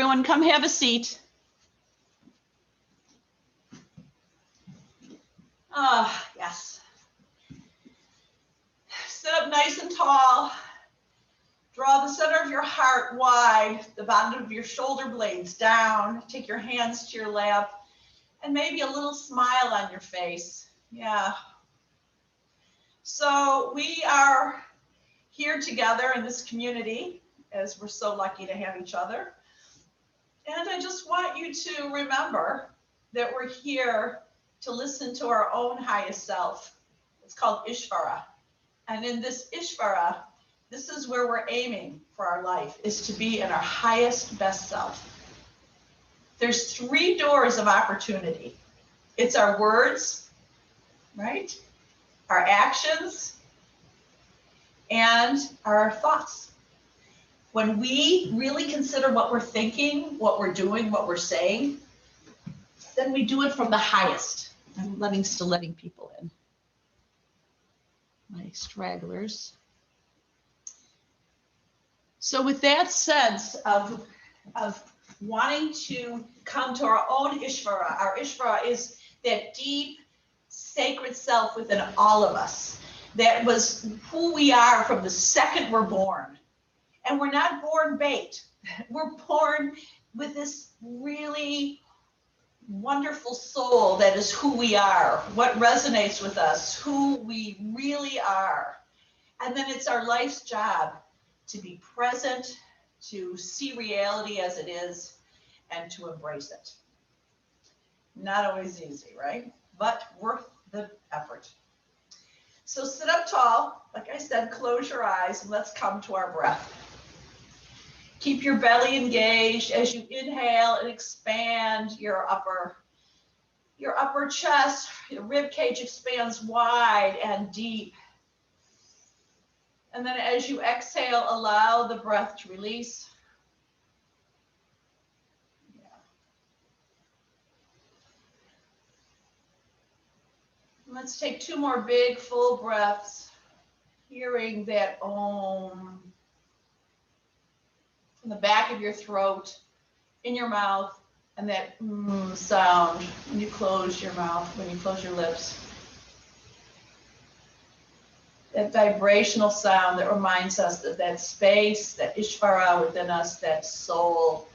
everyone. Come have a seat. Ah, yes. Sit up nice and tall. Draw the center of your heart wide, the bottom of your shoulder blades down. Take your hands to your lap and maybe a little smile on your face. Yeah. So we are here together in this community, as we're so lucky to have each other. And I just want you to remember that we're here to listen to our own highest self. It's called Ishvara. And in this Ishvara, this is where we're aiming for our life, is to be in our highest, best self. There's 3 doors of opportunity. It's our words, right? Our actions, and our thoughts. When we really consider what we're thinking, what we're doing, what we're saying, then we do it from the highest. I'm still letting people in. My stragglers. So with that sense of wanting to come to our own Ishvara, our Ishvara is that deep, sacred self within all of us. That was who we are from the second we're born. And we're not born bait. We're born with this really wonderful soul that is who we are, what resonates with us, who we really are. And then it's our life's job to be present, to see reality as it is, and to embrace it. Not always easy, right? But worth the effort. So sit up tall. Like I said, close your eyes and let's come to our breath. Keep your belly engaged as you inhale and expand your upper chest. Your rib cage expands wide and deep. And then as you exhale, allow the breath to release. Yeah. Let's take 2 more big, full breaths, hearing that Om in the back of your throat, in your mouth, and that sound when you close your mouth, when you close your lips. That vibrational sound that reminds us that that space, that Ishvara within us, that soul,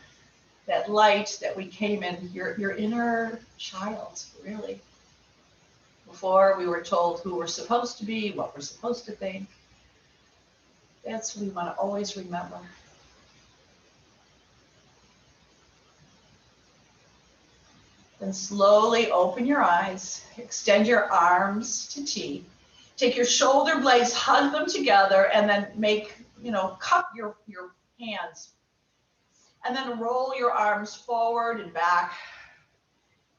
that light that we came in, your inner child, really. Before we were told who we're supposed to be, what we're supposed to think. That's what we want to always remember. Then slowly open your eyes, extend your arms to T. Take your shoulder blades, hug them together, and then cup your hands. And then roll your arms forward and back.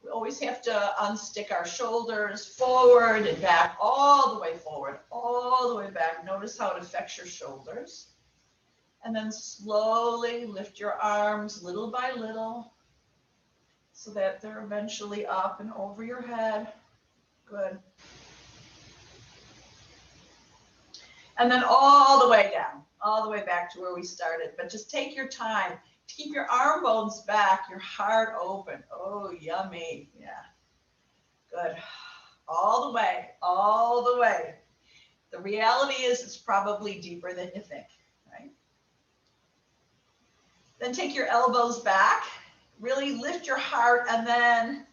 We always have to unstick our shoulders forward and back, all the way forward, all the way back. Notice how it affects your shoulders. And then slowly lift your arms little by little so that they're eventually up and over your head. Good. And then all the way down, all the way back to where we started. But just take your time. Keep your arm bones back, your heart open. Oh, yummy. Yeah. Good. All the way, all the way. The reality is it's probably deeper than you think, right? Then take your elbows back. Really lift your heart and then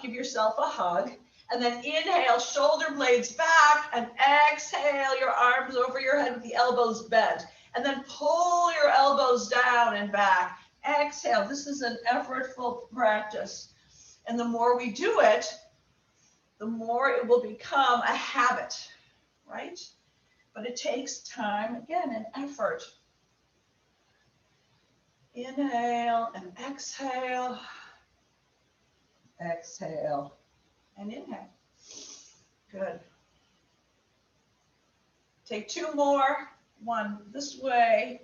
give yourself a hug. And then inhale, shoulder blades back, and exhale, your arms over your head with the elbows bent. And then pull your elbows down and back. Exhale. This is an effortful practice. And the more we do it, the more it will become a habit, right? But it takes time, again, and effort. Inhale and exhale. Exhale and inhale. Good. Take 2 more. One this way,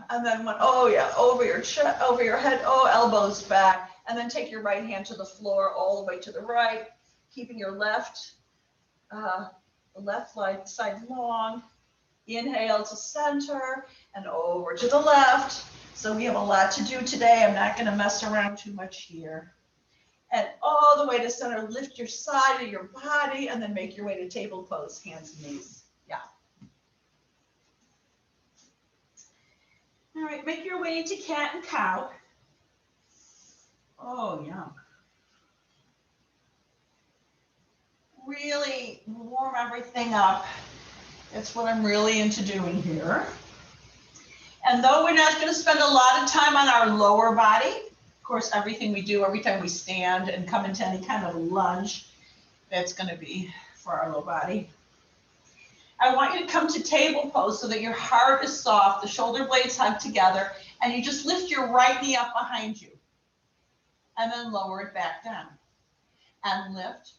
and then one, over your chest, over your head, elbows back, and then take your right hand to the floor all the way to the right, keeping your left side long. Inhale to center and over to the left, So we have a lot to do today. I'm not going to mess around too much here. And all the way to center, lift your side of your body and then make your way to table pose, hands and knees. Yeah. All right, make your way into cat and cow. Oh, yeah. Really warm everything up. That's what I'm really into doing here. And though we're not going to spend a lot of time on our lower body, of course, everything we do every time we stand and come into any kind of lunge, that's going to be for our low body. I want you to come to table pose so that your heart is soft, the shoulder blades hug together, and you just lift your right knee up behind you. And then lower it back down. And lift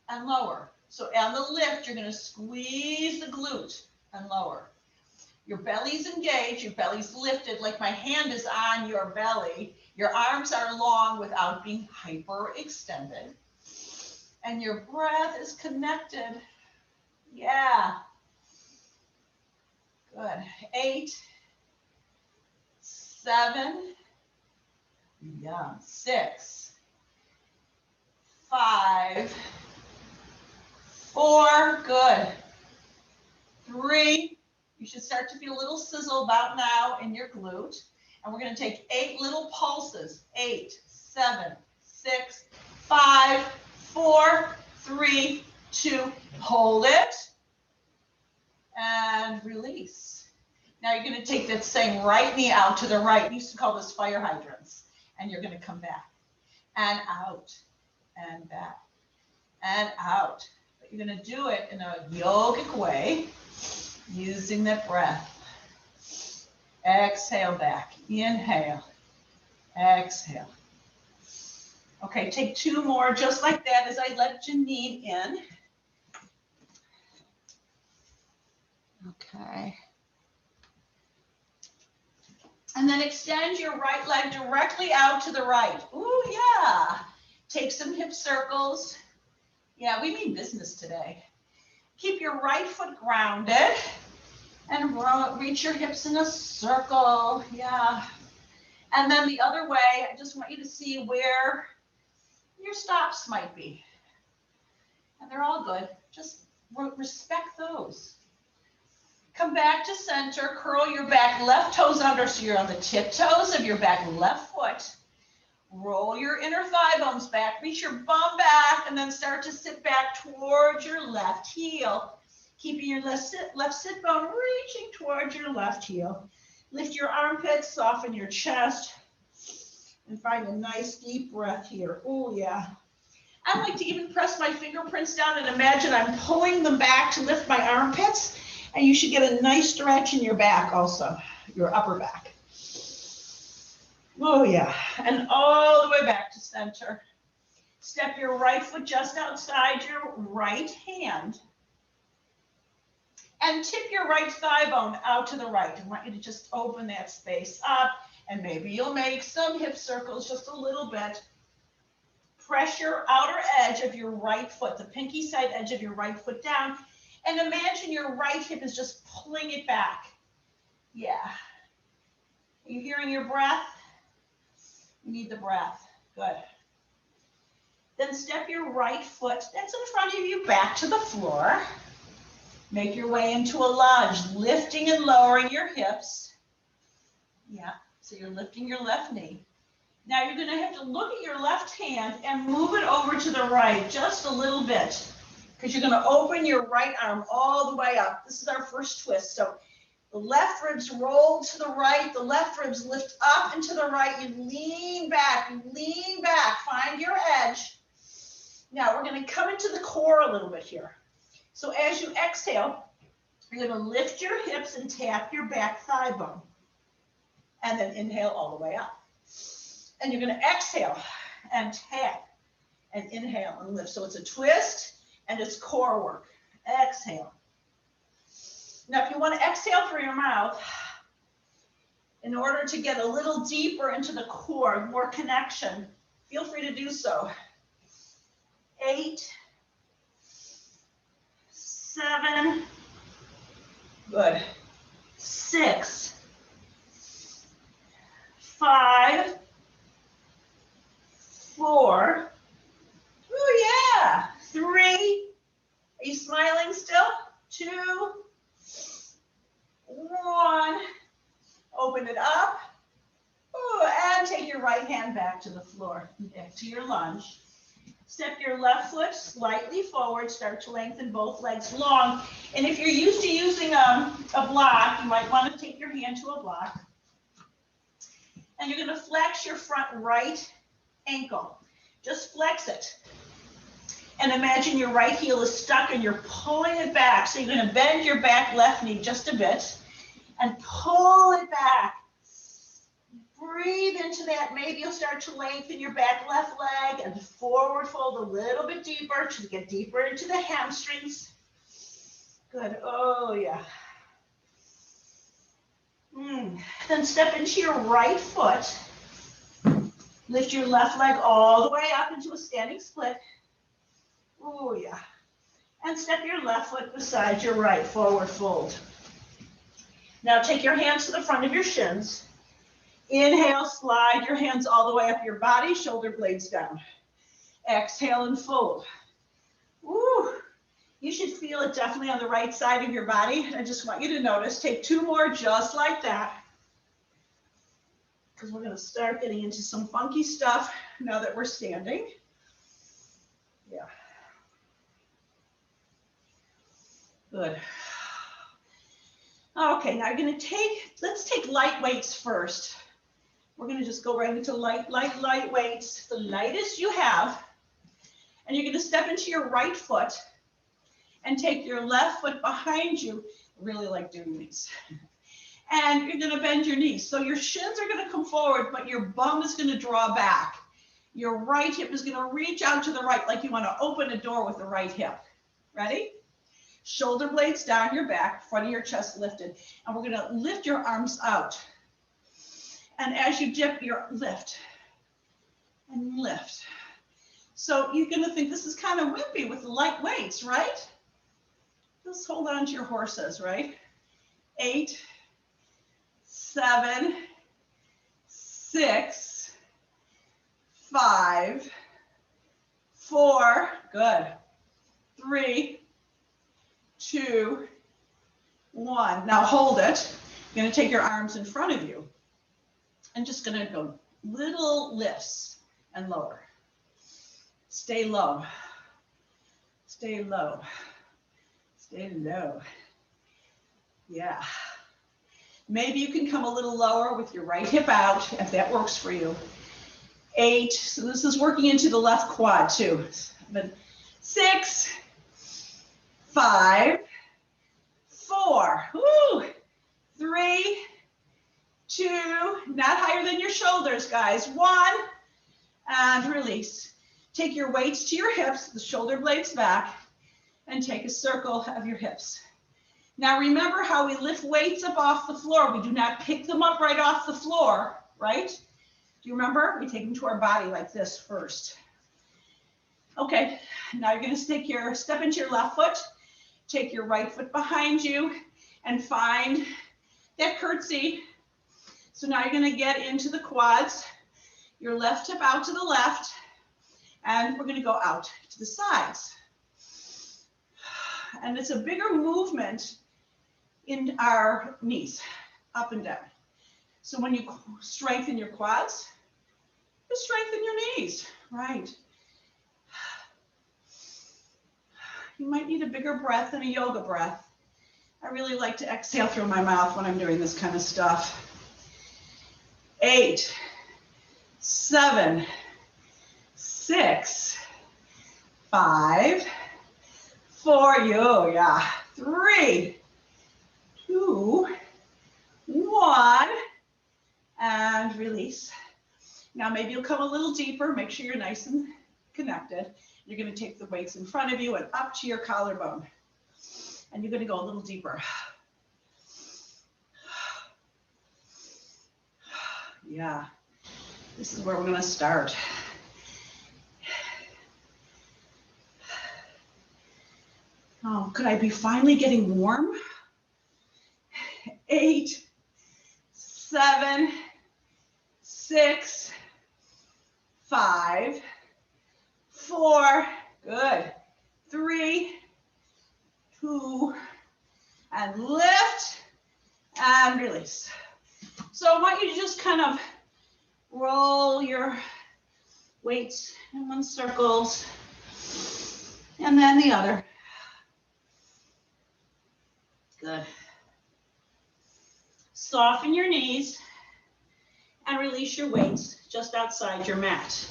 and lower. So on the lift, you're going to squeeze the glute and lower. Your belly's engaged, your belly's lifted like my hand is on your belly. Your arms are long without being hyperextended. And your breath is connected. Yeah. Good. 8, 7, yeah, 6, 5, 4, good. 3, you should start to feel a little sizzle about now in your glute. And we're going to take 8 little pulses. 8, 7, 6, 5, 4, 3, 2, hold it. And release. Now you're going to take that same right knee out to the right. We used to call this fire hydrants. And you're going to come back and out and back and out. But you're going to do it in a yogic way using that breath. Exhale back. Inhale. Exhale. Okay, take 2 more just like that as I let Janine in. Okay. And then extend your right leg directly out to the right. Ooh, yeah. Take some hip circles. Yeah, we mean business today. Keep your right foot grounded and reach your hips in a circle. Yeah. And then the other way, I just want you to see where your stops might be. And they're all good. Just respect those. Come back to center, curl your back left toes under so you're on the tiptoes of your back left foot. Roll your inner thigh bones back, reach your bum back, and then start to sit back towards your left heel. Keeping your left sit bone reaching towards your left heel. Lift your armpits, soften your chest, and find a nice deep breath here. Oh, yeah. I like to even press my fingerprints down and imagine I'm pulling them back to lift my armpits. And you should get a nice stretch in your back also, your upper back. Oh, yeah. And all the way back to center. Step your right foot just outside your right hand. And tip your right thigh bone out to the right. I want you to just open that space up. And maybe you'll make some hip circles just a little bit. Press your outer edge of your right foot, the pinky side edge of your right foot down. And imagine your right hip is just pulling it back. Yeah. Are you hearing your breath? You need the breath. Good. Then step your right foot that's in front of you back to the floor. Make your way into a lunge, lifting and lowering your hips. Yeah, so you're lifting your left knee. Now you're going to have to look at your left hand and move it over to the right just a little bit. Because you're going to open your right arm all the way up. This is our first twist. So the left ribs roll to the right. The left ribs lift up and to the right. You lean back, find your edge. Now we're going to come into the core a little bit here. So as you exhale, you're going to lift your hips and tap your back thigh bone. And then inhale all the way up. And you're going to exhale and tap and inhale and lift. So it's a twist. And it's core work. Exhale. Now, if you want to exhale through your mouth, in order to get a little deeper into the core, more connection, feel free to do so. 8, 7, good. 6, 5, 4, oh yeah, 3, are you smiling still? 2, 1, open it up. Ooh, and take your right hand back to the floor, back to your lunge. Step your left foot slightly forward, start to lengthen both legs long. And if you're used to using a block, you might want to take your hand to a block. And you're going to flex your front right ankle. Just flex it. And imagine your right heel is stuck and you're pulling it back. So you're going to bend your back left knee just a bit and pull it back. Breathe into that. Maybe you'll start to lengthen your back left leg and forward fold a little bit deeper to get deeper into the hamstrings. Good. Oh, yeah. Then step into your right foot. Lift your left leg all the way up into a standing split. Oh, yeah. And step your left foot beside your right, forward fold. Now take your hands to the front of your shins. Inhale, slide your hands all the way up your body, shoulder blades down. Exhale and fold. Woo. You should feel it definitely on the right side of your body. I just want you to notice. Take 2 more just like that. Because we're going to start getting into some funky stuff now that we're standing. Yeah. Good. Okay, now you're going to let's take light weights first. We're going to just go right into light weights, the lightest you have. And you're going to step into your right foot and take your left foot behind you. I really like doing these. And you're going to bend your knees. So your shins are going to come forward, but your bum is going to draw back. Your right hip is going to reach out to the right, like you want to open a door with the right hip. Ready? Shoulder blades down your back, front of your chest lifted. And we're going to lift your arms out. And as you dip, you lift and lift. So you're going to think this is kind of wimpy with the light weights, right? Just hold on to your horses, right? 8, 7, 6, 5, 4, good. 3, 2, 1. Now hold it. You're going to take your arms in front of you. I'm just going to go little lifts and lower. Stay low. Stay low. Stay low. Yeah. Maybe you can come a little lower with your right hip out if that works for you. 8. So this is working into the left quad too. 7, 6, 5, 4. Woo. 3, 2, not higher than your shoulders, guys. 1, and release. Take your weights to your hips, the shoulder blades back, and take a circle of your hips. Now remember how we lift weights up off the floor. We do not pick them up right off the floor, right? Do you remember? We take them to our body like this first. Okay, now you're going to step into your left foot, take your right foot behind you, and find that curtsy. So now you're going to get into the quads, your left hip out to the left, and we're going to go out to the sides. And it's a bigger movement in our knees, up and down. So when you strengthen your quads, you strengthen your knees, right? You might need a bigger breath than a yoga breath. I really like to exhale through my mouth when I'm doing this kind of stuff. 8, 7, 6, 5, 4, yeah. 3, 2, 1, and release. Now maybe you'll come a little deeper. Make sure you're nice and connected. You're going to take the weights in front of you and up to your collarbone. And you're going to go a little deeper. Yeah, this is where we're going to start. Oh, could I be finally getting warm? 8, 7, 6, 5, 4, good, 3, 2, and lift and release. So I want you to just kind of roll your weights in one circles and then the other. Good. Soften your knees and release your weights just outside your mat.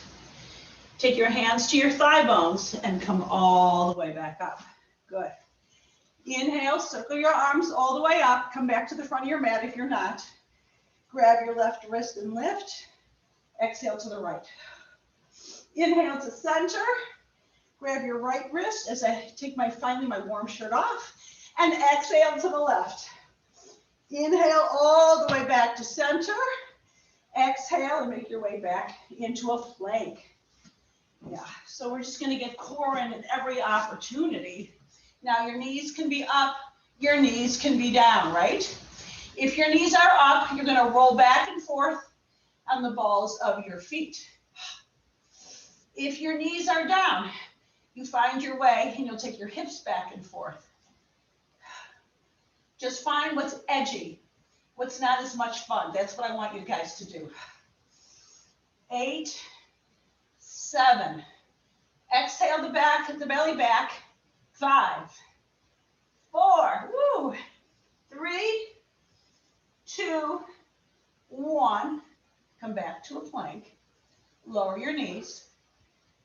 Take your hands to your thigh bones and come all the way back up. Good. Inhale, circle your arms all the way up. Come back to the front of your mat if you're not. Grab your left wrist and lift. Exhale to the right. Inhale to center. Grab your right wrist as I take finally my warm shirt off. And exhale to the left. Inhale all the way back to center. Exhale and make your way back into a plank. Yeah, so we're just going to get core in at every opportunity. Now your knees can be up, your knees can be down, right? If your knees are up, you're going to roll back and forth on the balls of your feet. If your knees are down, you find your way and you'll take your hips back and forth. Just find what's edgy, what's not as much fun. That's what I want you guys to do. 8, 7. Exhale the belly back. 5, 4, woo, 3, 2, 1. Come back to a plank. Lower your knees.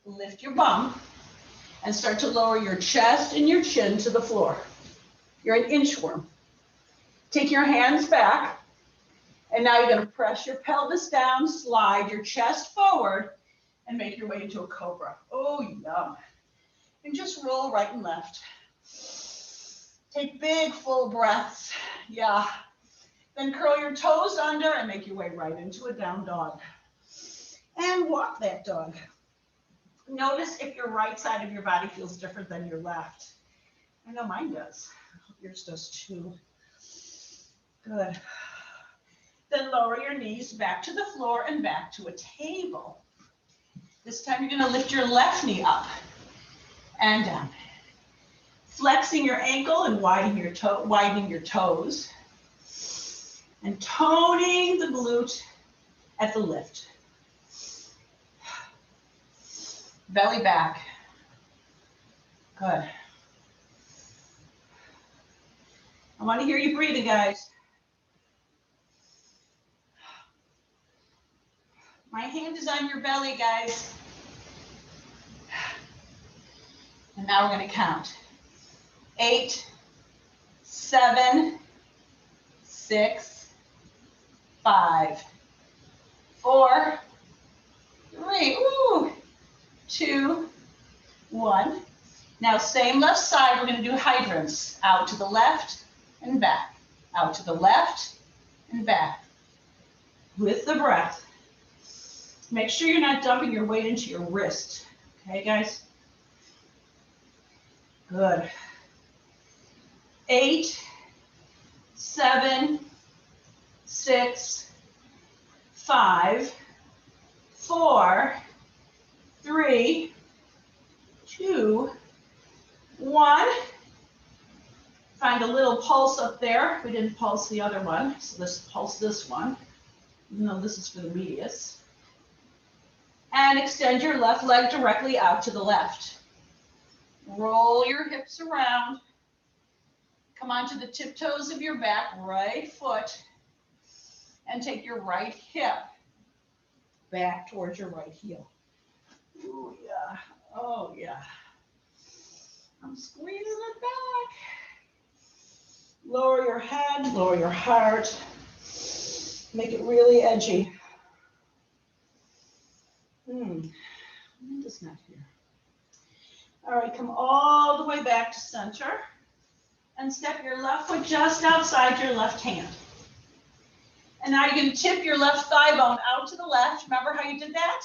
Lift your bum. And start to lower your chest and your chin to the floor. You're an inchworm. Take your hands back. And now you're going to press your pelvis down, slide your chest forward, and make your way into a cobra. Oh, yum. And just roll right and left. Take big, full breaths. Yeah. Then curl your toes under and make your way right into a down dog. And walk that dog. Notice if your right side of your body feels different than your left. I know mine does. I hope yours does too. Good. Then lower your knees back to the floor and back to a table. This time you're going to lift your left knee up and down. Flexing your ankle and widening your toes. And toning the glute at the lift. Belly back. Good. I want to hear you breathing, guys. My hand is on your belly, guys. And now we're going to count. 8, 7, 6, 5, 4, 3, 2, 1. Now same left side, we're going to do hydrants. Out to the left and back. Out to the left and back. With the breath. Make sure you're not dumping your weight into your wrist. Okay, guys? Good. 8, 7, 6, 5, 4, 3, 2, 1. Find a little pulse up there. We didn't pulse the other one, so let's pulse this one, even though this is for the medius. And extend your left leg directly out to the left. Roll your hips around. Come onto the tiptoes of your back right foot. And take your right hip back towards your right heel. Oh, yeah. Oh, yeah. I'm squeezing it back. Lower your head, lower your heart. Make it really edgy. Amanda's not here. All right, come all the way back to center. And step your left foot just outside your left hand. And now you're going to tip your left thigh bone out to the left. Remember how you did that?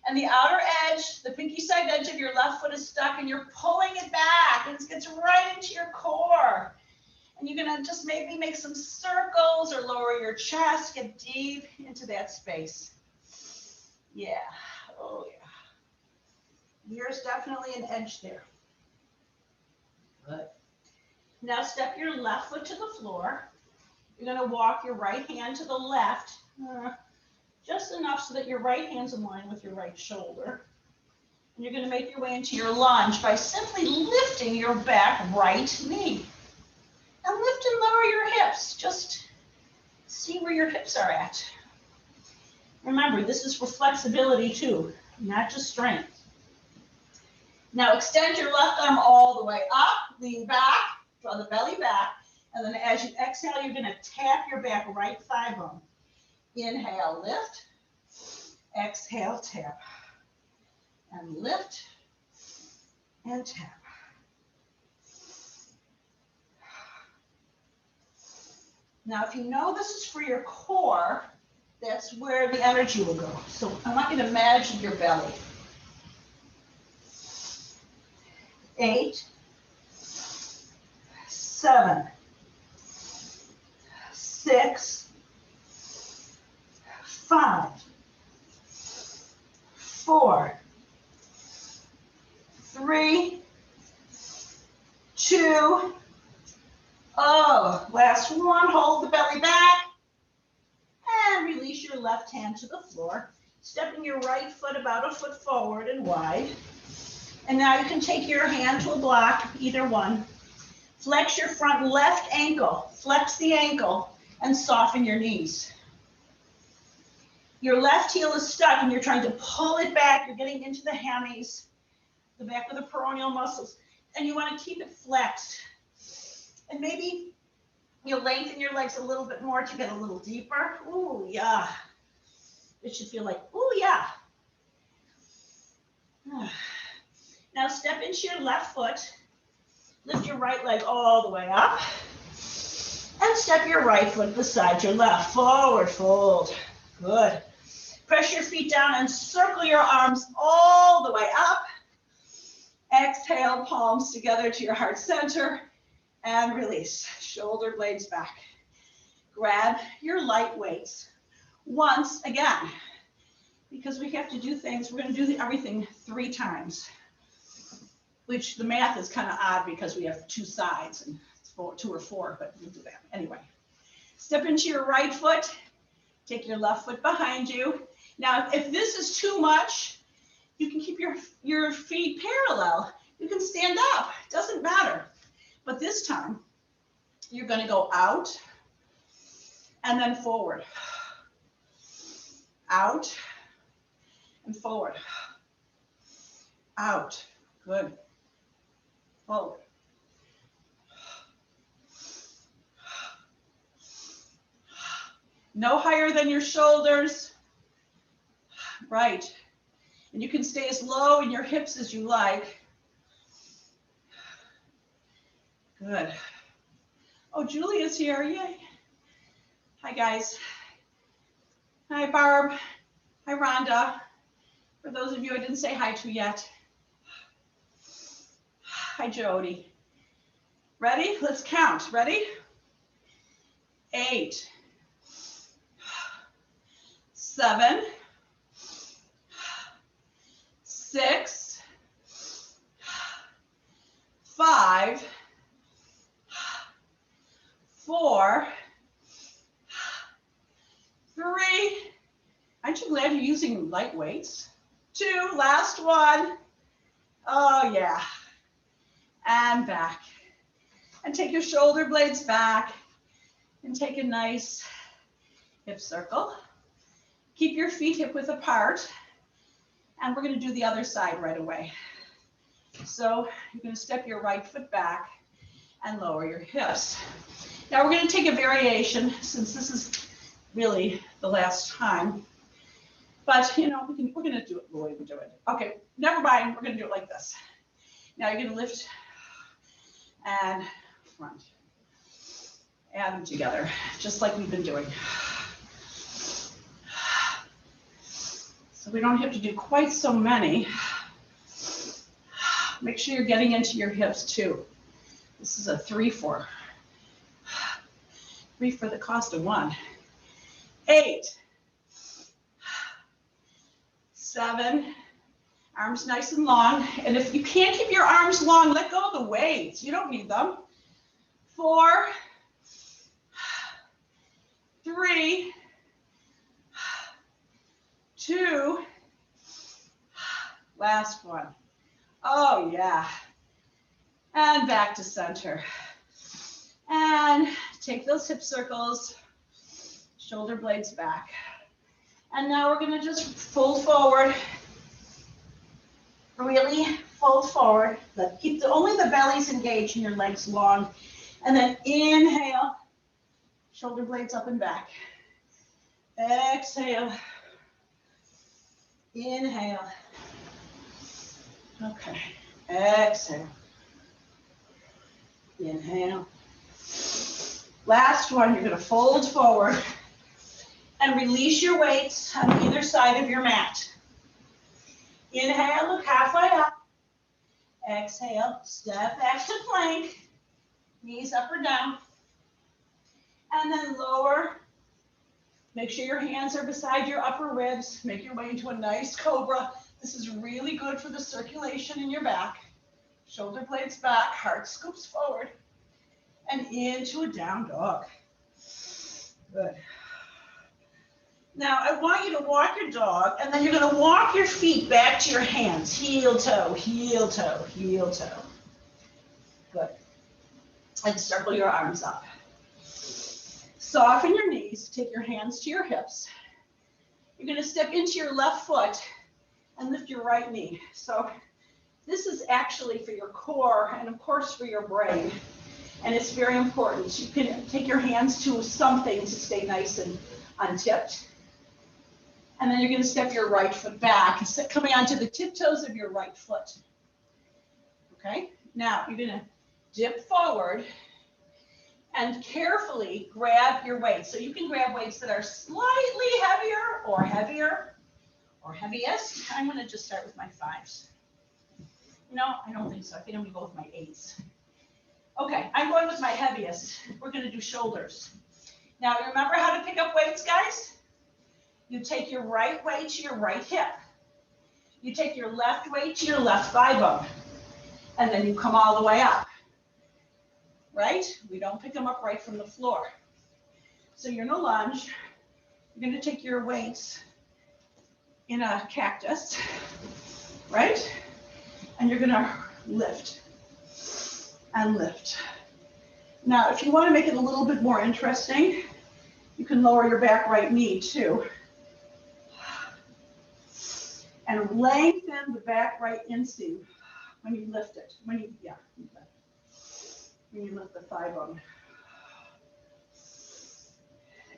And the outer edge, the pinky side edge of your left foot is stuck, and you're pulling it back, and it gets right into your core. And you're going to just maybe make some circles or lower your chest, get deep into that space. Yeah. Oh, yeah. There's definitely an edge there. Good. Now step your left foot to the floor. You're going to walk your right hand to the left, just enough so that your right hand's in line with your right shoulder. And you're going to make your way into your lunge by simply lifting your back right knee. And lift and lower your hips. Just see where your hips are at. Remember, this is for flexibility too, not just strength. Now extend your left arm all the way up, lean back, draw the belly back, and then as you exhale, you're going to tap your back right thigh bone. Inhale, lift. Exhale, tap. And lift and tap. Now, if you know this is for your core, that's where the energy will go. So I want you to imagine your belly. 8, 7, 6, 5, 4, 3, 2, oh, last one, hold the belly back, and release your left hand to the floor, stepping your right foot about a foot forward and wide. And now you can take your hand to a block, either one. Flex your front left ankle, flex the ankle, and soften your knees. Your left heel is stuck and you're trying to pull it back. You're getting into the hammies, the back of the peroneal muscles, and you want to keep it flexed. And maybe you'll lengthen your legs a little bit more to get a little deeper. Ooh, yeah. It should feel like, ooh, yeah. Now step into your left foot. Lift your right leg all the way up. And step your right foot beside your left. Forward fold. Good. Press your feet down and circle your arms all the way up. Exhale, palms together to your heart center. And release. Shoulder blades back. Grab your light weights. Once again, because we have to do things, we're going to do everything 3 times. Which the math is kind of odd because we have 2 sides and 2 or 4, but we'll do that anyway. Step into your right foot, take your left foot behind you. Now, if this is too much, you can keep your feet parallel. You can stand up, it doesn't matter. But this time, you're going to go out and then forward. Out and forward. Out, good. Forward. No higher than your shoulders. Right. And you can stay as low in your hips as you like. Good. Oh, Julia's here. Yay. Hi, guys. Hi, Barb. Hi, Rhonda. For those of you I didn't say hi to yet. Hi, Jody. Ready? Let's count. Ready? 8, 7, 6, 5, 4, 3. Aren't you glad you're using light weights? 2, last one. Oh, yeah. And back. And take your shoulder blades back and take a nice hip circle. Keep your feet hip width apart. And we're going to do the other side right away. So you're going to step your right foot back and lower your hips. Now we're going to take a variation since this is really the last time. But, you know, we're going to do it the way we do it. Okay, never mind. We're going to do it like this. Now you're going to lift and front. Add them together, just like we've been doing. So we don't have to do quite so many. Make sure you're getting into your hips too. This is a 3 for the cost of 1. 8, 7, arms nice and long. And if you can't keep your arms long, let go of the weights. You don't need them. 4, 3, 2, last one. Oh yeah. And back to center. And take those hip circles, shoulder blades back. And now we're gonna just fold forward. Really fold forward. Keep only the bellies engaged and your legs long. And then inhale, shoulder blades up and back. Exhale. Inhale. Okay. Exhale. Inhale. Last one, you're going to fold forward and release your weights on either side of your mat. Inhale, look halfway up. Exhale, step back to plank. Knees up or down. And then lower. Make sure your hands are beside your upper ribs. Make your way into a nice cobra. This is really good for the circulation in your back. Shoulder blades back, heart scoops forward. And into a down dog. Good. Now, I want you to walk your dog, and then you're going to walk your feet back to your hands. Heel, toe, heel, toe, heel, toe. Good. And circle your arms up. Soften your knees. Take your hands to your hips. You're going to step into your left foot and lift your right knee. So this is actually for your core and, of course, for your brain. And it's very important. You can take your hands to something to stay nice and untipped. And then you're going to step your right foot back, coming onto the tiptoes of your right foot. Okay? Now, you're going to dip forward and carefully grab your weights. So you can grab weights that are slightly heavier or heaviest. I'm going to just start with my 5s. No, I don't think so. I think I'm going to go with my 8s. Okay, I'm going with my heaviest. We're going to do shoulders. Now, remember how to pick up weights, guys? You take your right weight to your right hip. You take your left weight to your left thigh bone. And then you come all the way up. Right? We don't pick them up right from the floor. So you're in a lunge. You're going to take your weights in a cactus, right? And you're going to lift and lift. Now, if you want to make it a little bit more interesting, you can lower your back right knee too. And lengthen the back right inseam when you lift it. When you lift the thigh bone.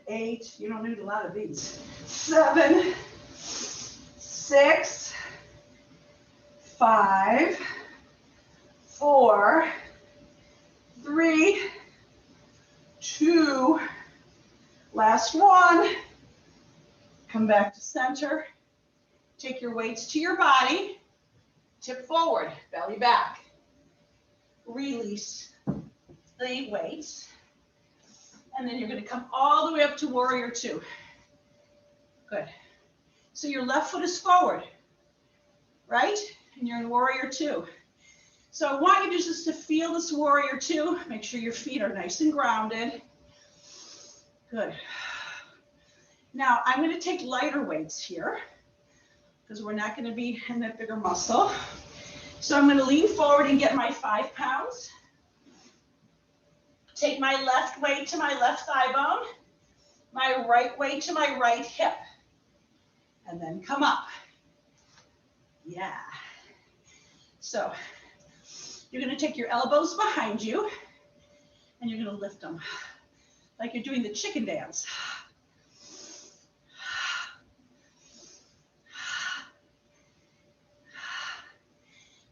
8, you don't need a lot of these. 7, 6, 5, 4, 3, 2, last one. Come back to center. Take your weights to your body. Tip forward, belly back. Release the weights. And then you're going to come all the way up to warrior 2. Good. So your left foot is forward, right? And you're in warrior 2. So I want you just to feel this warrior 2. Make sure your feet are nice and grounded. Good. Now I'm going to take lighter weights here because we're not going to be in that bigger muscle. So I'm going to lean forward and get my 5 pounds. Take my left weight to my left thigh bone, my right weight to my right hip, and then come up. Yeah. So you're going to take your elbows behind you, and you're going to lift them like you're doing the chicken dance.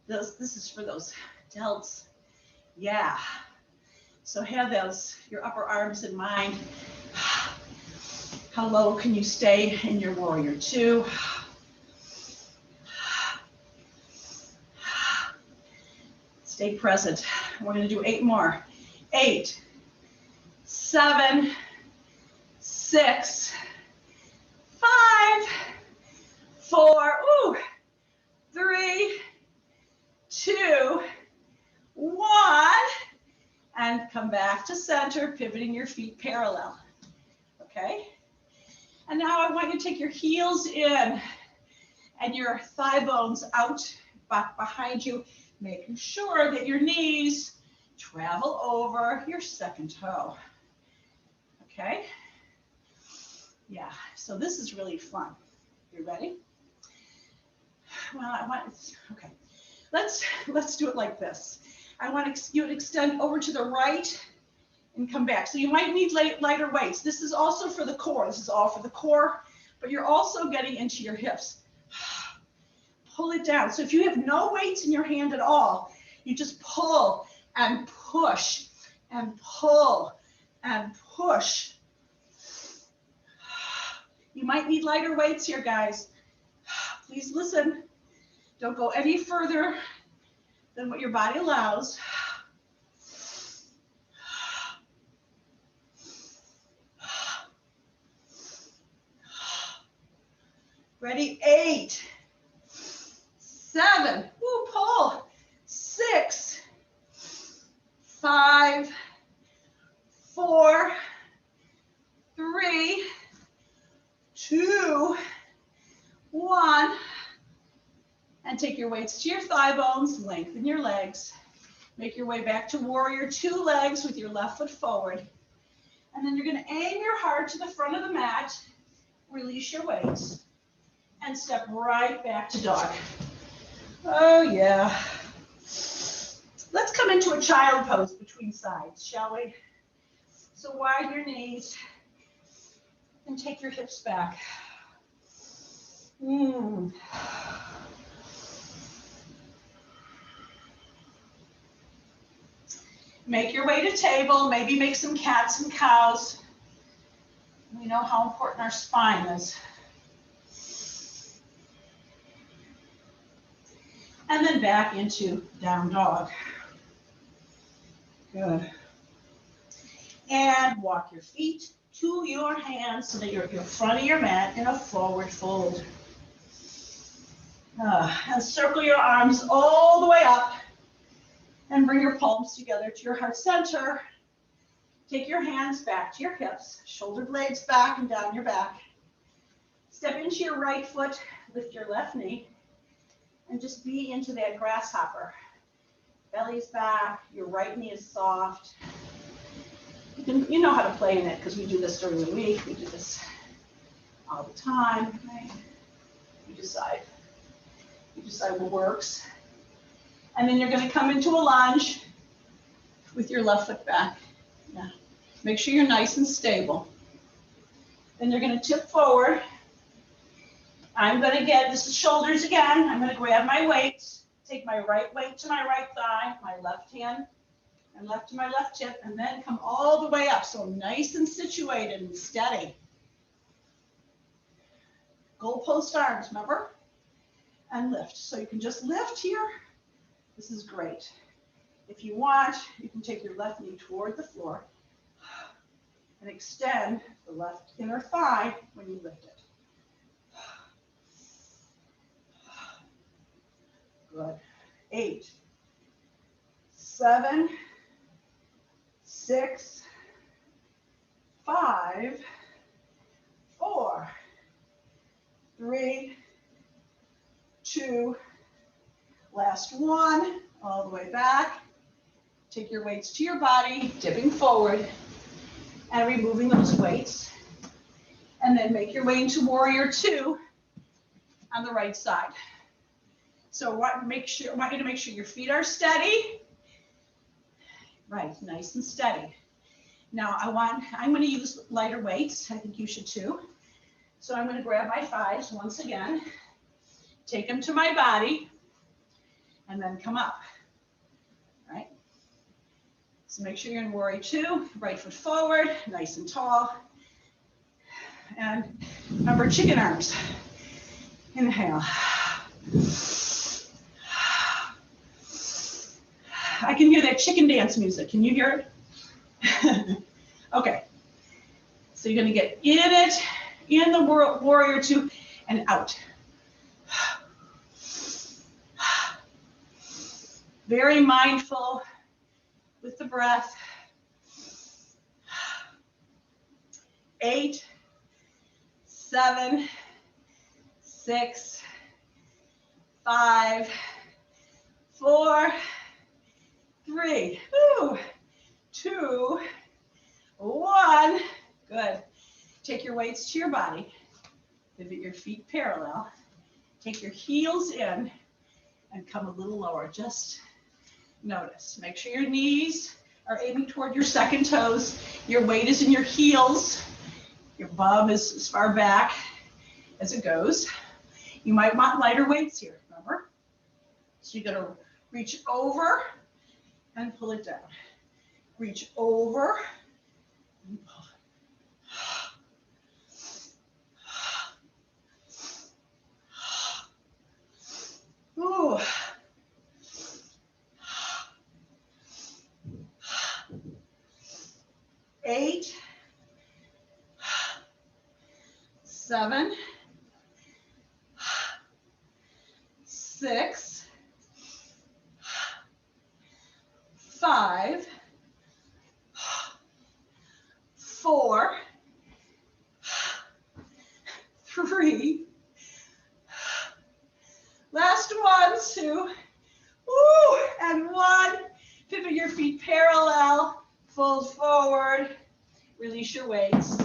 This is for those delts. Yeah. So have those, your upper arms in mind. How low can you stay in your warrior 2? Stay present. We're going to do 8 more. 8, 7, 6, 5, 4, 3, 2, 1, and come back to center, pivoting your feet parallel, okay? And now I want you to take your heels in and your thigh bones out back behind you, making sure that your knees travel over your second toe, okay? Yeah, so this is really fun. You ready? Well, okay. Let's do it like this. I want you to extend over to the right and come back. So you might need lighter weights. This is also for the core. This is all for the core, but you're also getting into your hips. Pull it down. So if you have no weights in your hand at all, you just pull and push and pull and push. You might need lighter weights here, guys. Please listen. Don't go any further than what your body allows. Ready? 8, 7, pull. 6, 5, 4, 3, 2, 1. And take your weights to your thigh bones, lengthen your legs. Make your way back to warrior 2 legs with your left foot forward. And then you're going to aim your heart to the front of the mat, release your weights, and step right back to dog. Oh, yeah. Let's come into a child pose between sides, shall we? So widen your knees and take your hips back. Make your way to table, maybe make some cats and cows. We know how important our spine is. And then back into down dog. Good. And walk your feet to your hands so that you're in front of your mat in a forward fold. And circle your arms all the way up and bring your palms together to your heart center. Take your hands back to your hips, shoulder blades back and down your back. Step into your right foot, lift your left knee, and just be into that grasshopper. Belly's back, your right knee is soft. You know how to play in it because we do this during the week. We do this all the time. Right? You decide what works. And then you're going to come into a lunge with your left foot back. Yeah. Make sure you're nice and stable. Then you're going to tip forward. I'm going to this is shoulders again. I'm going to grab my weights, take my right weight to my right thigh, my left hand, and left to my left hip, and then come all the way up. So nice and situated and steady. Goalpost arms, remember? And lift. So you can just lift here. This is great. If you want, you can take your left knee toward the floor and extend the left inner thigh when you lift it. Good. 8, 7, 6, 5, 4, 3, 2, last one, all the way back. Take your weights to your body, dipping forward and removing those weights. And then make your way into warrior 2 on the right side. So I want you to make sure your feet are steady. Right, nice and steady. Now I'm going to use lighter weights. I think you should too. So I'm going to grab my thighs once again, take them to my body, and then come up. Right? So make sure you're in warrior 2, right foot forward, nice and tall. And remember chicken arms. Inhale. I can hear that chicken dance music. Can you hear it? Okay. So you're going to get in it, in the warrior 2, and out. Very mindful with the breath. 8, 7, 6, 5, 4, 3, 2, 1. Good. Take your weights to your body. Pivot your feet parallel. Take your heels in and come a little lower. Just notice. Make sure your knees are aiming toward your second toes. Your weight is in your heels. Your bum is as far back as it goes. You might want lighter weights here, remember? So you're going to reach over and pull it down. Reach over and pull it. Ooh. 8, 7, 6, 5, 4, 3. Last one, 2. Woo, and 1. Pivot your feet parallel, fold forward, release your weights.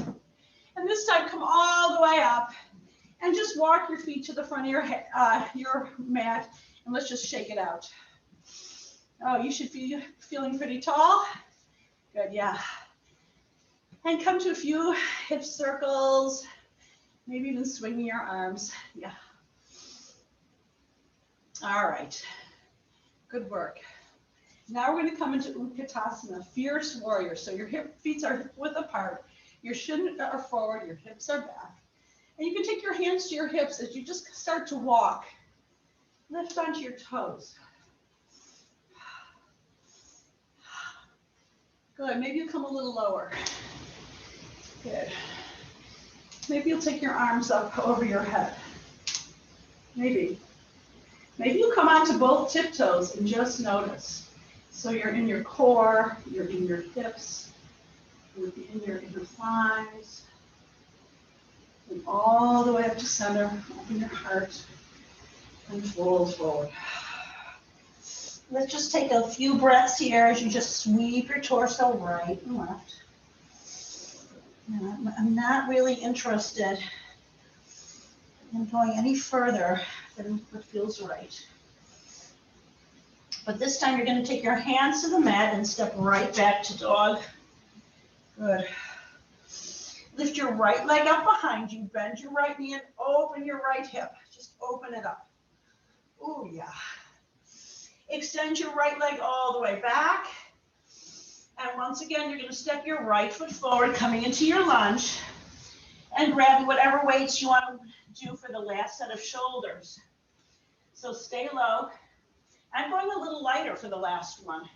And this time, come all the way up and just walk your feet to the front of your mat, and let's just shake it out. Oh, you should be feeling pretty tall. Good, yeah. And come to a few hip circles, maybe even swinging your arms. Yeah. All right. Good work. Now we're going to come into Utkatasana, fierce warrior. So your feet are width apart. Your shins are forward, your hips are back. And you can take your hands to your hips as you just start to walk. Lift onto your toes. Good. Maybe you come a little lower. Good. Maybe you'll take your arms up over your head. Maybe. Maybe you come onto both tiptoes and just notice. So you're in your core, you're in your hips, you're in your inner thighs, and all the way up to center, open your heart, and fold forward. Let's just take a few breaths here as you just sweep your torso right and left. Now, I'm not really interested in going any further than what feels right. But this time you're going to take your hands to the mat and step right back to dog. Good. Lift your right leg up behind you, bend your right knee and open your right hip. Just open it up. Oh yeah. Extend your right leg all the way back. And once again, you're going to step your right foot forward, coming into your lunge, and grab whatever weights you want to do for the last set of shoulders. So stay low. I'm going a little lighter for the last one.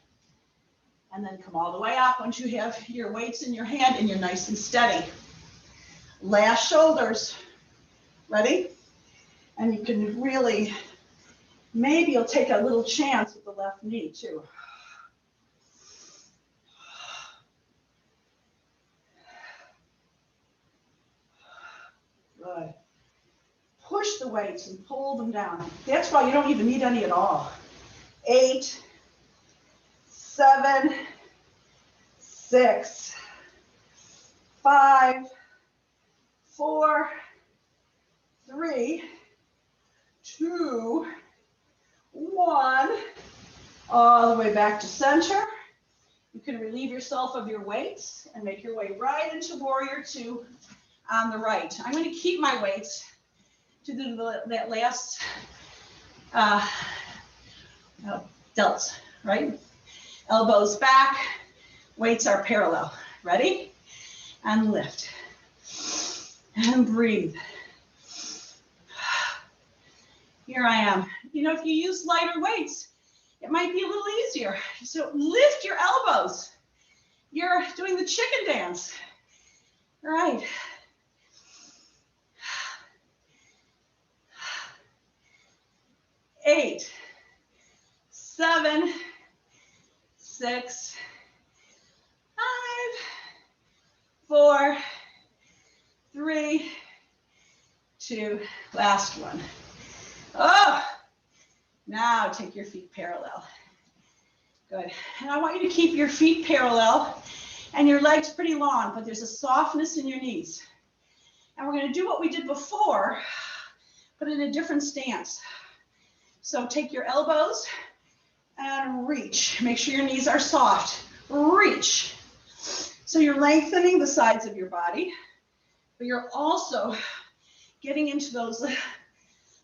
And then come all the way up once you have your weights in your hand and you're nice and steady. Last shoulders. Ready? And you can really, maybe you'll take a little chance with the left knee too. Good. Push the weights and pull them down. That's why you don't even need any at all. 8, 7, 6, 5, 4, 3, 2, 1. All the way back to center. You can relieve yourself of your weights and make your way right into Warrior 2 on the right. I'm going to keep my weights to do that last delts, right? Elbows back, weights are parallel. Ready? And lift. And breathe. Here I am. You know, if you use lighter weights, it might be a little easier. So lift your elbows. You're doing the chicken dance. All right. 8, 7, 6, 5, 4, 3, 2, last one. Oh, now take your feet parallel. Good. And I want you to keep your feet parallel and your legs pretty long, but there's a softness in your knees. And we're going to do what we did before, but in a different stance. So take your elbows and reach. Make sure your knees are soft. Reach. So you're lengthening the sides of your body, but you're also getting into those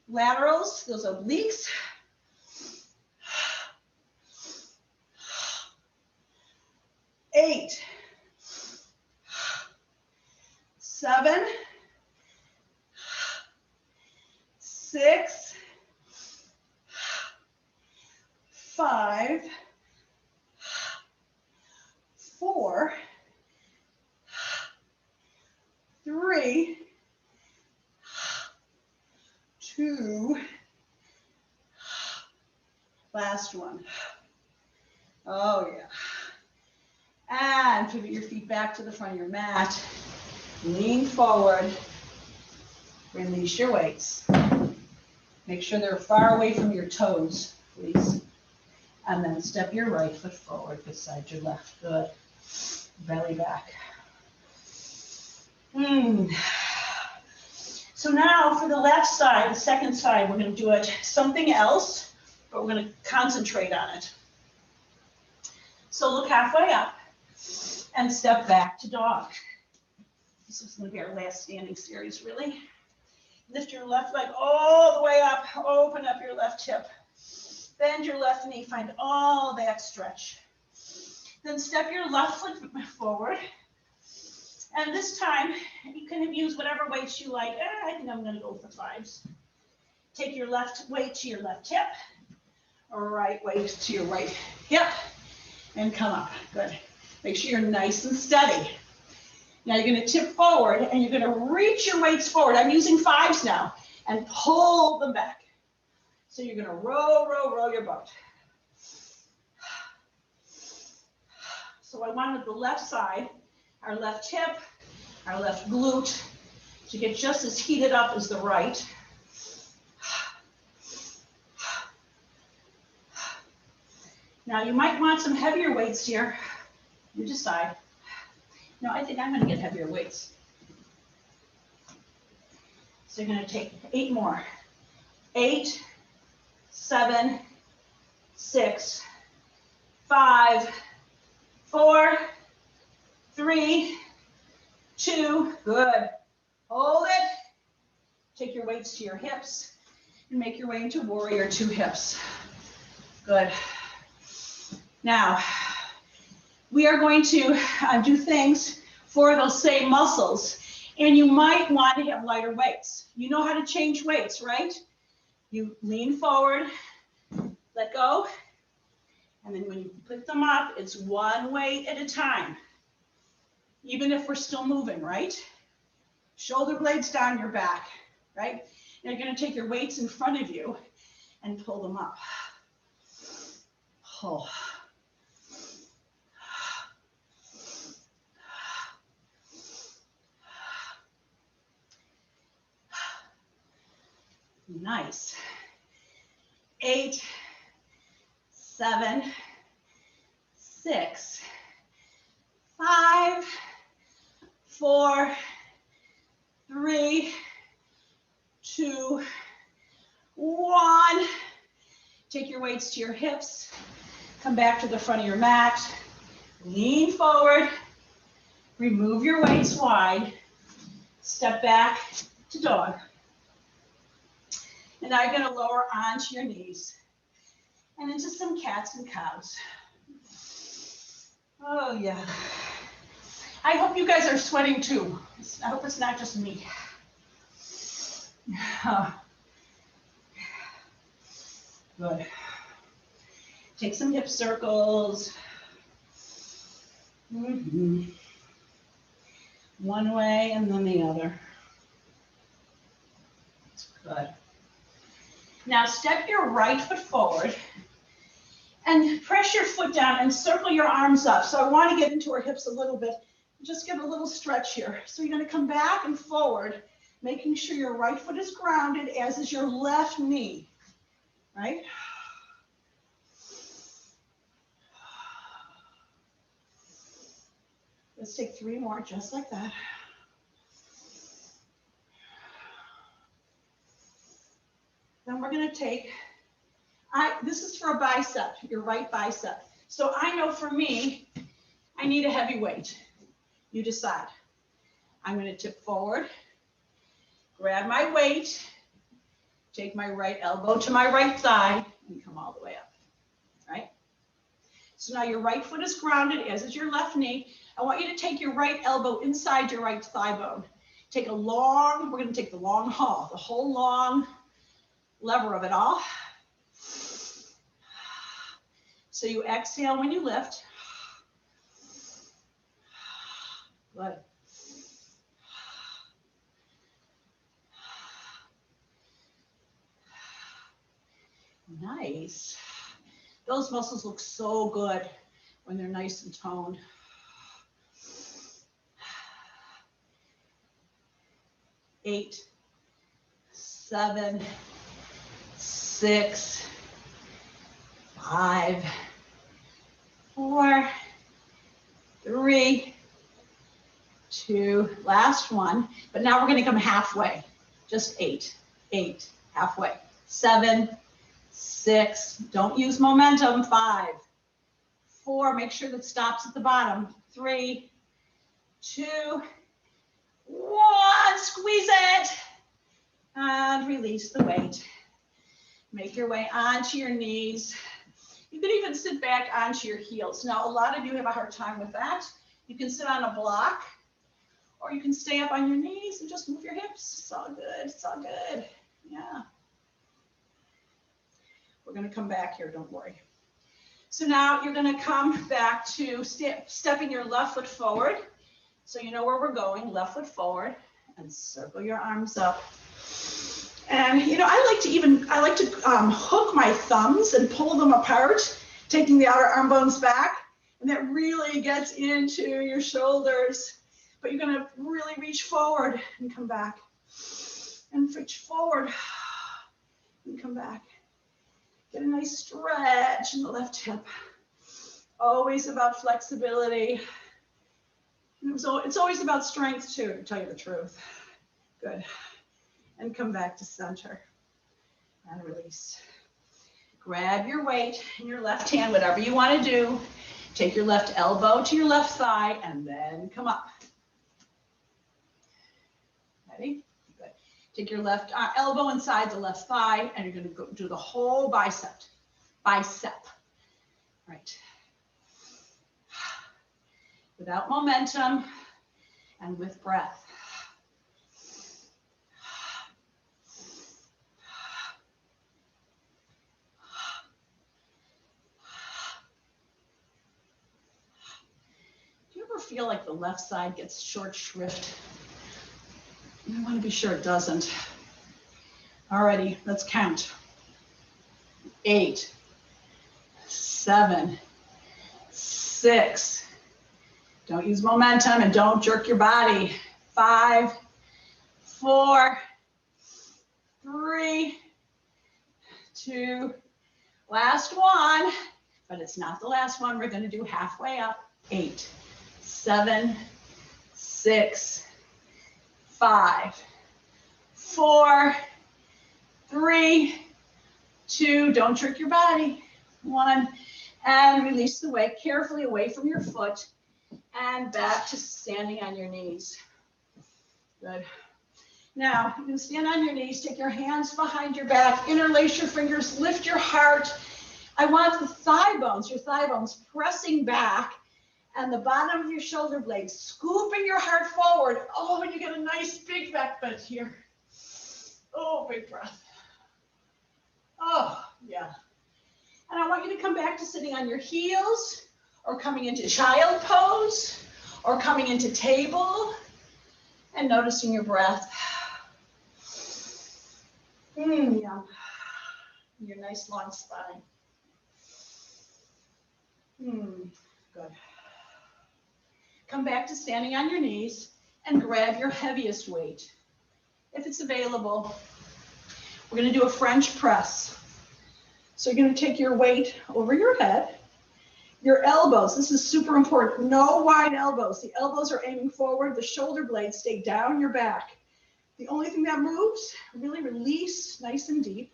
laterals, those obliques. 8, 7, 6, 5, 4, 3, 2, last one. Oh yeah. And pivot your feet back to the front of your mat. Lean forward. Release your weights. Make sure they're far away from your toes, please. And then step your right foot forward beside your left. Good. Belly back. So now for the left side, the second side, we're going to do it something else, but we're going to concentrate on it. So look halfway up and step back to dog. This is going to be our last standing series, really. Lift your left leg all the way up. Open up your left hip. Bend your left knee. Find all that stretch. Then step your left foot forward. And this time, you can use whatever weights you like. I think I'm going to go for 5s. Take your left weight to your left hip. Or right weight to your right hip. And come up. Good. Make sure you're nice and steady. Now you're going to tip forward and you're going to reach your weights forward. I'm using 5s now and pull them back. So you're going to row, row, row your boat. So I wanted the left side, our left hip, our left glute to get just as heated up as the right. Now you might want some heavier weights here. You decide. No, I think I'm going to get heavier weights. So you're going to take 8 more. 8, 7, 6, 5, 4, 3, 2, good. Hold it. Take your weights to your hips and make your way into warrior 2 hips. Good. Now, we are going to do things for those same muscles, and you might want to have lighter weights. You know how to change weights, right? You lean forward, let go, and then when you put them up, it's one weight at a time, even if we're still moving, right? Shoulder blades down your back, right? Now you're going to take your weights in front of you and pull them up. Oh. Nice. 8, 7, 6, 5, 4, 3, 2, 1. Take your weights to your hips. Come back to the front of your mat. Lean forward. Remove your weights wide. Step back to dog. And now you're going to lower onto your knees and into some cats and cows. Oh, yeah. I hope you guys are sweating too. I hope it's not just me. Good. Take some hip circles. One way and then the other. Good. Now step your right foot forward And press your foot down and circle your arms up. So I want to get into our hips a little bit. Just get a little stretch here. So you're going to come back and forward, making sure your right foot is grounded, as is your left knee, right? Let's take 3 more, just like that. Then we're going to take, this is for a bicep, your right bicep. So I know for me, I need a heavy weight. You decide. I'm going to tip forward, grab my weight, take my right elbow to my right thigh, and come all the way up, right? So now your right foot is grounded, as is your left knee. I want you to take your right elbow inside your right thigh bone. Take a long, we're going to take the long haul, the whole long lever of it all. So you exhale when you lift. Good. Nice. Those muscles look so good when they're nice and toned. 8, 7, 6, 5, 4, 3, 2, last one. But now we're going to come halfway. Just 8, halfway. 7, 6, don't use momentum. 5, 4, make sure that stops at the bottom. 3, 2, 1, squeeze it. And release the weight. Make your way onto your knees. You can even sit back onto your heels. Now, a lot of you have a hard time with that. You can sit on a block, or you can stay up on your knees and just move your hips. It's all good. It's all good. Yeah. We're going to come back here. Don't worry. So now you're going to come back to stepping your left foot forward. So you know where we're going. Left foot forward and circle your arms up. And, you know, I like to hook my thumbs and pull them apart, taking the outer arm bones back. And that really gets into your shoulders. But you're going to really reach forward and come back. And reach forward and come back. Get a nice stretch in the left hip. Always about flexibility. It's always about strength too, to tell you the truth. Good. And come back to center. And release. Grab your weight in your left hand, whatever you want to do. Take your left elbow to your left thigh and then come up. Ready? Good. Take your left elbow inside the left thigh and you're going to go do the whole bicep. Right. Without momentum and with breath. Do you ever feel like the left side gets short shrift? I want to be sure it doesn't. Alrighty, let's count. 8, 7, 6. Don't use momentum and don't jerk your body. 5, 4, 3, 2, last one, but it's not the last one. We're going to do halfway up. 8, 7, 6, 5, 4, 3, 2, don't trick your body. 1, and release the weight carefully away from your foot and back to standing on your knees. Good. Now, you can stand on your knees, take your hands behind your back, interlace your fingers, lift your heart. I want the thigh bones, your thigh bones pressing back and the bottom of your shoulder blades, scooping your heart forward. Oh, and you get a nice big back bend here. Oh, big breath. Oh, yeah. And I want you to come back to sitting on your heels or coming into child pose or coming into table and noticing your breath. Yeah. Your nice long spine. Good. Come back to standing on your knees and grab your heaviest weight. If it's available, we're going to do a French press. So you're going to take your weight over your head. Your elbows, this is super important. No wide elbows. The elbows are aiming forward. The shoulder blades stay down your back. The only thing that moves, really release nice and deep.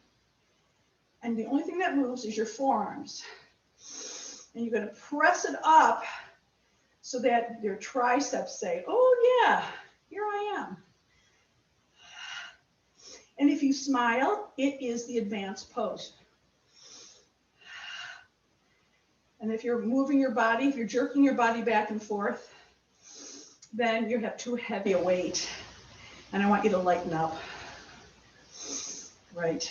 And the only thing that moves is your forearms. And you're going to press it up so that your triceps say, oh yeah, here I am. And if you smile, it is the advanced pose. And if you're moving your body, if you're jerking your body back and forth, then you have too heavy a weight. And I want you to lighten up. Right.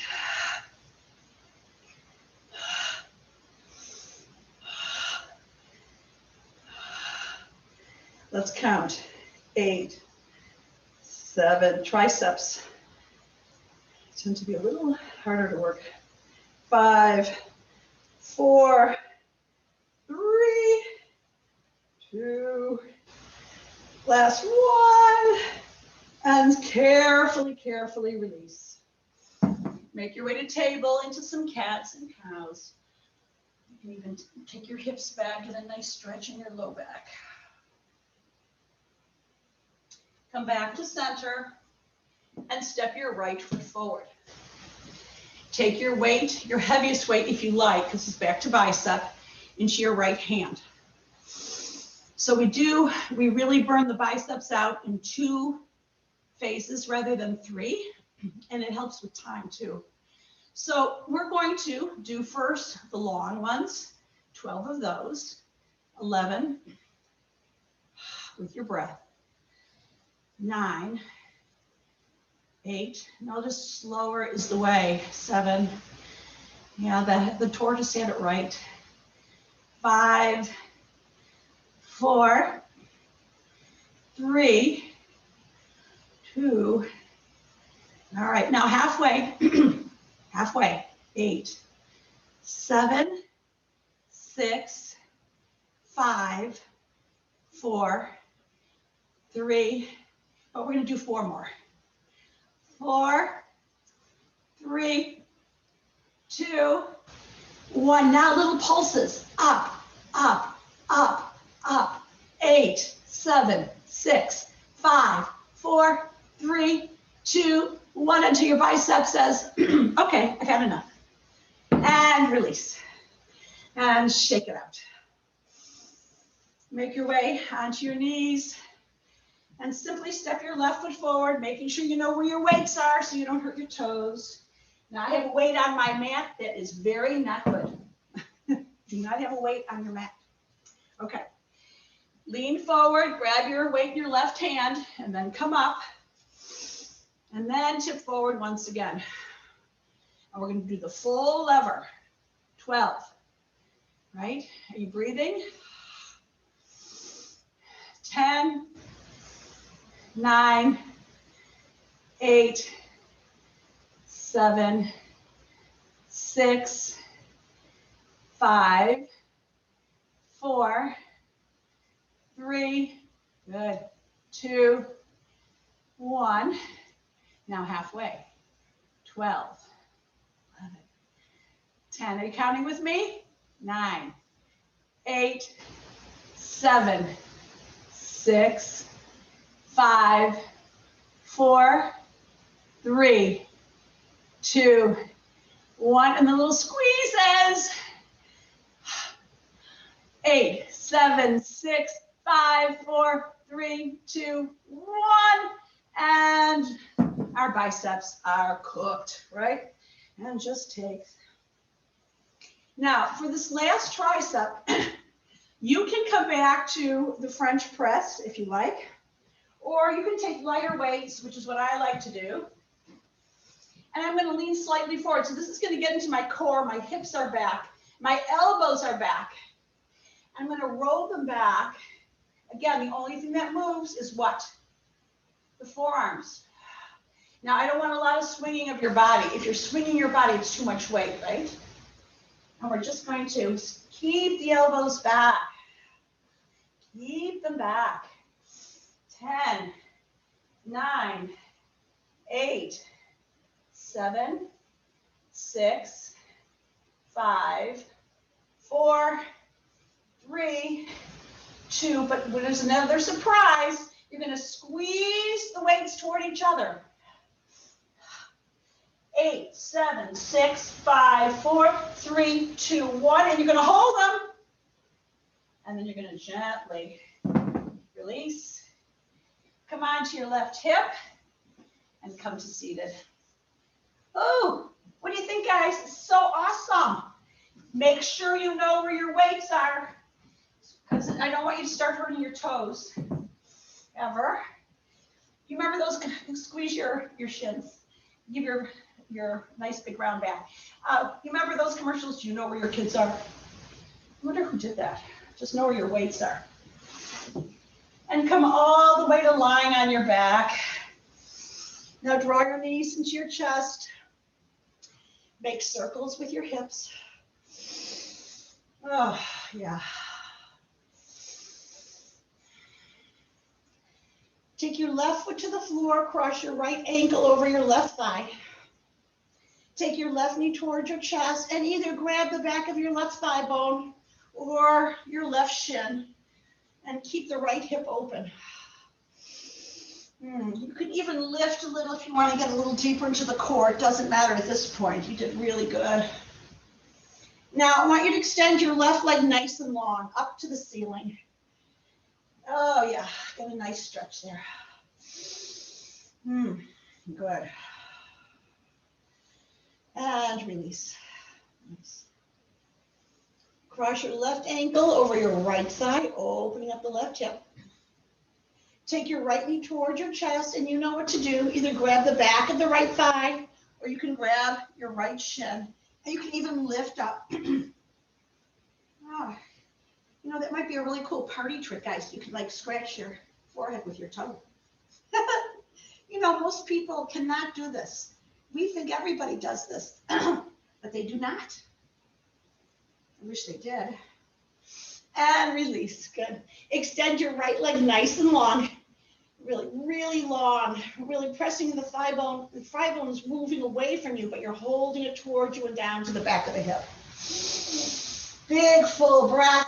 Let's count. 8, 7, triceps tend to be a little harder to work. 5, 4, 3, 2, last one, and carefully, carefully release. Make your way to table into some cats and cows. You can even take your hips back, get a nice stretch in your low back. Come back to center and step your right foot forward. Take your weight, your heaviest weight if you like, because it's back to bicep, into your right hand. So we really burn the biceps out in 2 phases rather than 3, and it helps with time too. So we're going to do first the long ones, 12 of those, 11 with your breath, 9, 8, notice slower is the way, 7, yeah, the tortoise had it right, 5, 4, 3, 2, all right, now halfway, halfway, 8, 7, 6, 5, 4, 3, but we're gonna do 4 more. 4, 3, 2, 1. Now little pulses, up, up, up, up. 8, 7, 6, 5, 4, 3, 2, 1, until your bicep says, okay, I've had enough. And release. And shake it out. Make your way onto your knees. And simply step your left foot forward, making sure you know where your weights are so you don't hurt your toes. Now I have a weight on my mat that is very not good. Do not have a weight on your mat. Okay. Lean forward, grab your weight in your left hand, and then come up. And then tip forward once again. And we're going to do the full lever. 12. Right? Are you breathing? 10. 9, 8, 7, 6, 5, 4, 3, good, 2, 1. Now halfway. 12, 11, 10. Are you counting with me? 9, 8, 7, 6, 5, 4, 3, 2, 1, and the little squeezes. 8, 7, 6, 5, 4, 3, 2, 1, and our biceps are cooked, right? And just take. Now, for this last tricep, you can come back to the French press if you like. Or you can take lighter weights, which is what I like to do. And I'm going to lean slightly forward. So this is going to get into my core. My hips are back. My elbows are back. I'm going to roll them back. Again, the only thing that moves is what? The forearms. Now, I don't want a lot of swinging of your body. If you're swinging your body, it's too much weight, right? And we're just going to keep the elbows back. Keep them back. 10, 9, 8, 7, 6, 5, 4, 3, 2. But when there's another surprise, you're going to squeeze the weights toward each other. 8, 7, 6, 5, 4, 3, 2, 1. And you're going to hold them. And then you're going to gently release. Come on to your left hip and come to seated. Oh, what do you think, guys? It's so awesome. Make sure you know where your weights are, because I don't want you to start hurting your toes ever. You remember those? Squeeze your shins. Give your nice big round back. You remember those commercials? Do you know where your kids are? I wonder who did that. Just know where your weights are. And come all the way to lying on your back. Now draw your knees into your chest. Make circles with your hips. Oh, yeah. Take your left foot to the floor, cross your right ankle over your left thigh. Take your left knee towards your chest and either grab the back of your left thigh bone or your left shin and keep the right hip open. You could even lift a little if you want to get a little deeper into the core. It doesn't matter at this point. You did really good. Now, I want you to extend your left leg nice and long up to the ceiling. Oh, yeah. Get a nice stretch there. Good. And release. Nice. Cross your left ankle over your right thigh, opening up the left hip. Take your right knee towards your chest, and you know what to do. Either grab the back of the right thigh, or you can grab your right shin. And you can even lift up. Oh, you know, that might be a really cool party trick, guys. You can like scratch your forehead with your tongue. You know, most people cannot do this. We think everybody does this, but they do not. I wish they did. And release. Good. Extend your right leg nice and long. Really, really long. Really pressing the thigh bone. The thigh bone is moving away from you, but you're holding it towards you and down to the back of the hip. Big, full breath.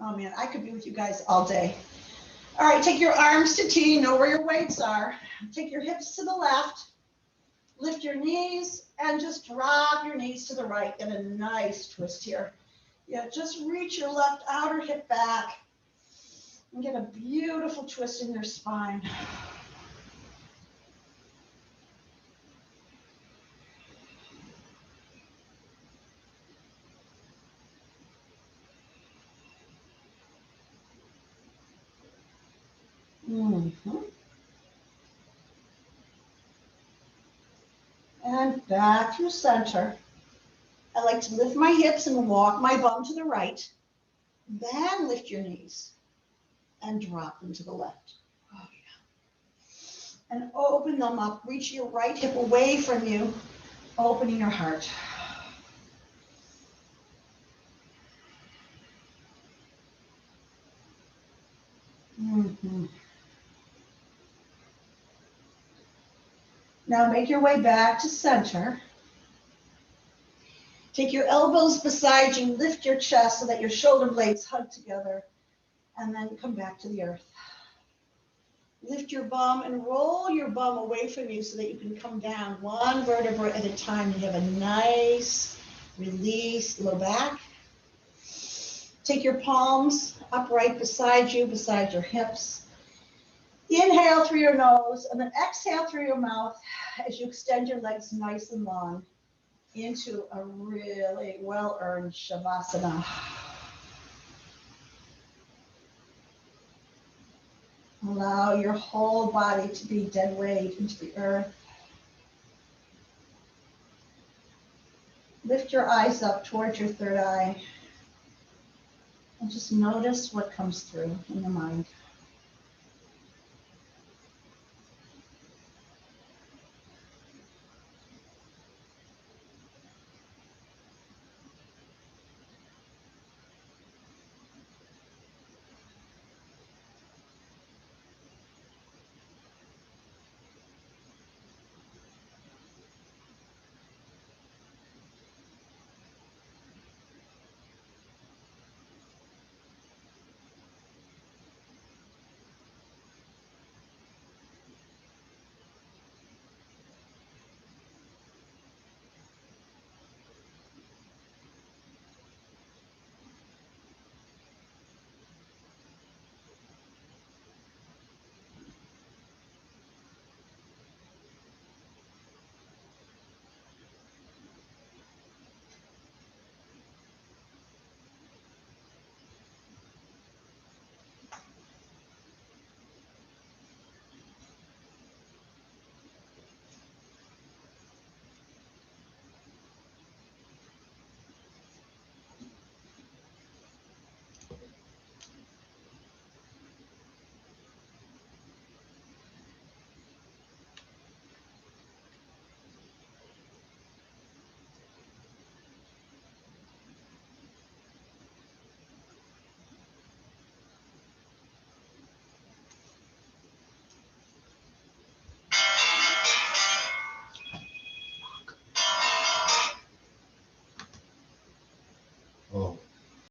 Oh, man, I could be with you guys all day. All right, take your arms to T. Know where your weights are. Take your hips to the left. Lift your knees and just drop your knees to the right. Get a nice twist here. Yeah, just reach your left outer hip back and get a beautiful twist in your spine. And back through center. I like to lift my hips and walk my bum to the right. Then lift your knees and drop them to the left. Oh, yeah. And open them up. Reach your right hip away from you, opening your heart. Now make your way back to center. Take your elbows beside you, lift your chest so that your shoulder blades hug together, and then come back to the earth. Lift your bum and roll your bum away from you so that you can come down one vertebra at a time. You have a nice release, low back. Take your palms upright beside you, beside your hips. Inhale through your nose and then exhale through your mouth as you extend your legs nice and long into a really well-earned Shavasana. Allow your whole body to be dead weight into the earth. Lift your eyes up towards your third eye and just notice what comes through in your mind.